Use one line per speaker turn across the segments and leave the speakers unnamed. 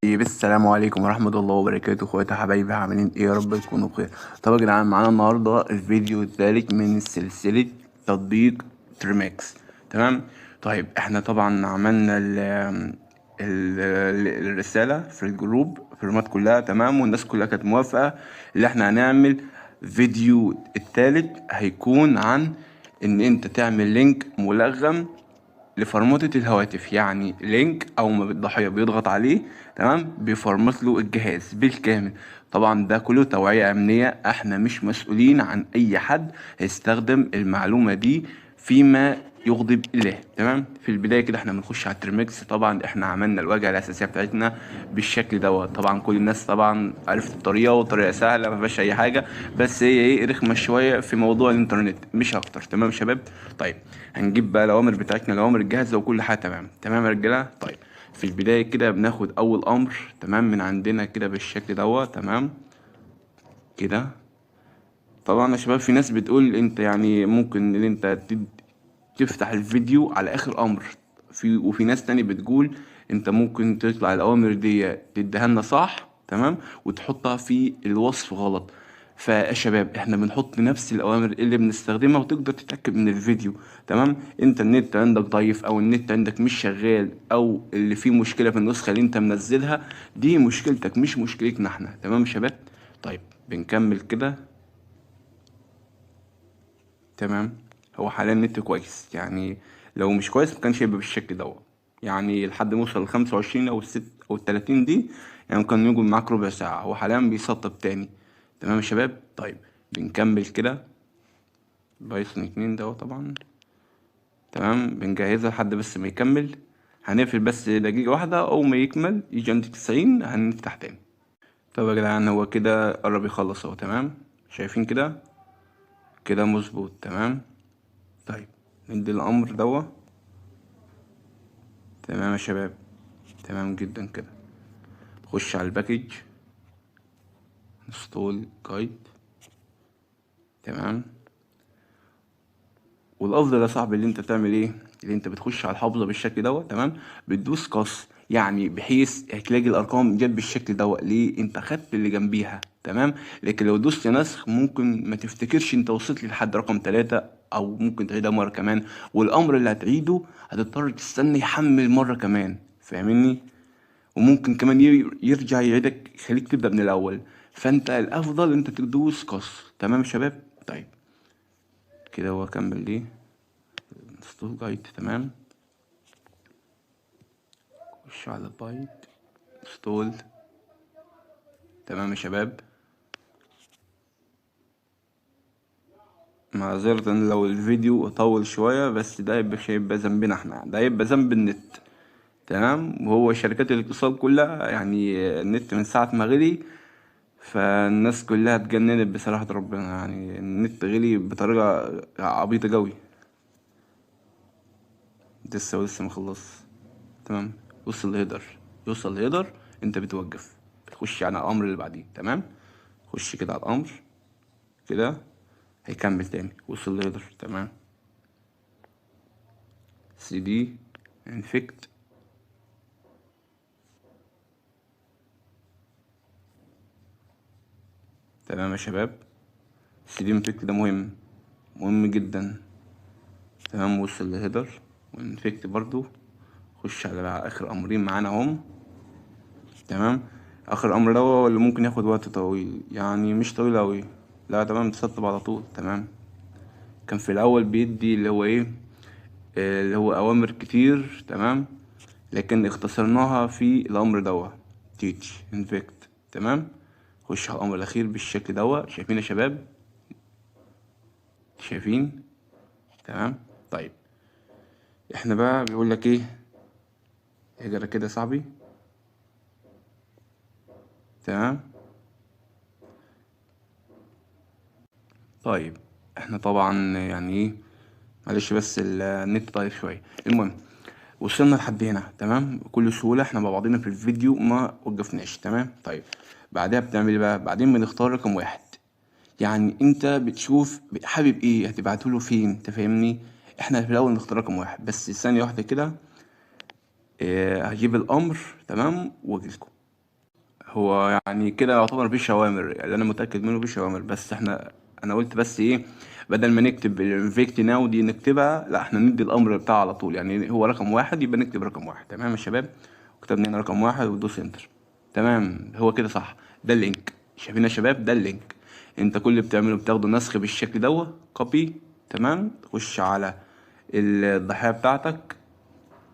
السلام عليكم ورحمة الله وبركاته، اخواتي حبايبي عاملين ايه؟ يا رب تكونوا بخير. طب يا جدعان، معانا النهاردة الفيديو الثالث من سلسلة تطبيق تريماكس. تمام. طيب احنا طبعا عملنا الرسالة في الجروب الفورمات كلها تمام، والناس كلها كانت موافقة اللي احنا هنعمل فيديو الثالث. هيكون عن ان انت تعمل لينك ملغم لفرمطة الهواتف، يعني لينك أول ما الضحية بيضغط عليه تمام بيفرمط له الجهاز بالكامل. طبعا ده كله توعية أمنية، احنا مش مسؤولين عن أي حد هيستخدم المعلومة دي فيما يغضب الله. تمام. في البداية كده احنا بنخش على الترمكس. طبعا احنا عملنا الواجهة الأساسية بتاعتنا بالشكل دوت. طبعا كل الناس طبعا عرفت الطريقة، والطريقة سهلة ما فيهاش أي حاجة، بس هي ايه رخمة شوية في موضوع الإنترنت مش أكتر. تمام يا شباب. طيب هنجيب بقى الاوامر بتاعتنا، الاوامر الجاهزه وكل حاجه تمام. تمام يا رجاله. طيب في البدايه كده بناخد اول امر تمام من عندنا كده بالشكل دوت. تمام كده. طبعا يا شباب في ناس بتقول انت يعني ممكن ان انت تفتح الفيديو على اخر امر، وفي ناس تاني بتقول انت ممكن تطلع الاوامر دي تديها لنا صح تمام وتحطها في الوصف غلط. فيا شباب احنا بنحط نفس الاوامر اللي بنستخدمها، وتقدر تتاكد من الفيديو. تمام. انت النت عندك ضعيف، او النت عندك مش شغال، او اللي فيه مشكله في النسخه اللي انت منزلها، دي مشكلتك مش مشكلتنا احنا. تمام يا شباب. طيب بنكمل كده. تمام. هو حاليا النت كويس، يعني لو مش كويس مكانش هيبقى بالشكل دوت. يعني لحد ما يوصل ل25 او الست او ال30 دي، يعني ممكن يقعد معاك ربع ساعة. هو حاليا بيسطب تاني. تمام يا شباب. طيب بنكمل كده. بايثون 2 دوت طبعا. تمام بنجهزها لحد بس ما يكمل. هنقفل بس دقيقة واحدة، أول ما يكمل يجي عند 90 هنفتح تاني. طب يا جدعان هو كده قرب يخلص اهو. تمام. شايفين كده؟ كده مظبوط. تمام. طيب ندي الأمر دوت. تمام يا شباب. تمام جدا كده. خش على الباكج، انستول جايد. تمام. والافضل يا صاحبي اللي انت تعمل ايه، اللي انت بتخش على الحافظه بالشكل دوت. تمام. بتدوس قص، يعني بحيث هتلاقي الارقام جت بالشكل دوت. ليه؟ انت خدت اللي جنبيها. تمام. لكن لو دوست نسخ ممكن ما تفتكرش انت وصلت لحد رقم 3، او ممكن تعيدها مره كمان، والامر اللي هتعيده هتضطر تستنى يحمل مره كمان. فاهمني؟ وممكن كمان يرجع يعيدك يخليك تبدأ من الأول. فأنت الأفضل أنت تدوس قص. تمام يا شباب. طيب كده هو كمل ليه انستول جايد. تمام. خش على بايت انستول. تمام يا شباب. معذرة لو الفيديو طول شوية، بس ده مش هيبقى ذنبنا احنا، ده هيبقى ذنب النت. تمام. وهو شركات الاتصال كلها، يعني النت من ساعة ما غلي فالناس كلها اتجننت بصراحة ربنا. يعني النت غلي بطريقة عبيطة قوي. لسه مخلص. تمام. وصل الهيدر. يوصل الهيدر انت بتوقف، بتخش على الامر اللي بعديه. تمام. خش كده على الامر كده. هيكمل تاني. وصل الهيدر. تمام. سي دي انفكت. تمام يا شباب. سي دي انفكت ده مهم، مهم جدا. تمام. وصل الهيدر وانفكت برضو. خش على اخر امرين معانا هم. تمام. اخر امر ده هو اللي ممكن ياخد وقت طويل، يعني مش طويل اوي. لا تمام تسطب على طول. تمام. كان في الاول بيدي اللي هو ايه، اللي هو اوامر كتير. تمام. لكن اختصرناها في الامر دوا تيتش انفكت. تمام. خش على الامر الاخير بالشكل دوا. شايفين يا شباب؟ شايفين؟ تمام. طيب احنا بقى بيقول لك ايه، اجرى كده يا صاحبي. تمام. طيب احنا طبعا يعني ايه، معلش بس النت ضعيف شويه. المهم وصلنا لحد هنا. تمام. بكل سهوله احنا مع بعضنا في الفيديو ما وقفناش. تمام. طيب بعدها بتعمل ايه بقى؟ بعدين بنختار رقم 1. يعني انت بتشوف حابب ايه هتبعته له فين. تفهمني؟ احنا في الاول نختار رقم 1، بس ثانيه واحده كده. اه هجيب الامر. تمام واجيلكم. هو يعني كده يعتبر مفيش اوامر، اللي انا متاكد منه مفيش اوامر، بس انا قلت بس ايه، بدل ما نكتب الانفكت ناو دي نكتبها، لا احنا ندي الامر بتاعه على طول، يعني هو رقم واحد يبقى نكتب رقم واحد. تمام يا شباب، كتبنا هنا رقم واحد وندوس انتر. تمام، هو كده صح. ده اللينك، شايفين يا شباب؟ ده اللينك. انت كل اللي بتعمله بتاخده نسخ بالشكل دوت، كوبي. تمام، تخش على الضحية بتاعتك.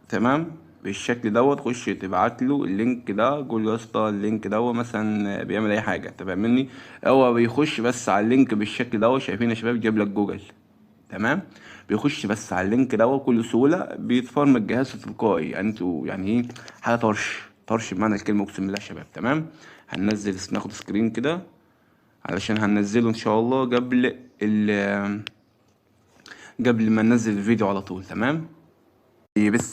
تمام، بالشكل دوت، خش تبعت له اللينك ده، قول له يا اسطى اللينك دوت مثلا بيعمل اي حاجه، انت فاهمني؟ هو بيخش بس على اللينك بالشكل دوت، شايفين يا شباب؟ جاب لك جوجل. تمام، بيخش بس على اللينك دوت بكل سهوله، بيتفرم الجهاز تلقائي. يعني انتوا يعني ايه، حاجه طرش طرش بمعنى الكلمه، اقسم بالله يا شباب. تمام، هننزل ناخد سكرين كده علشان هننزله ان شاء الله قبل ما ننزل الفيديو على طول. تمام، بس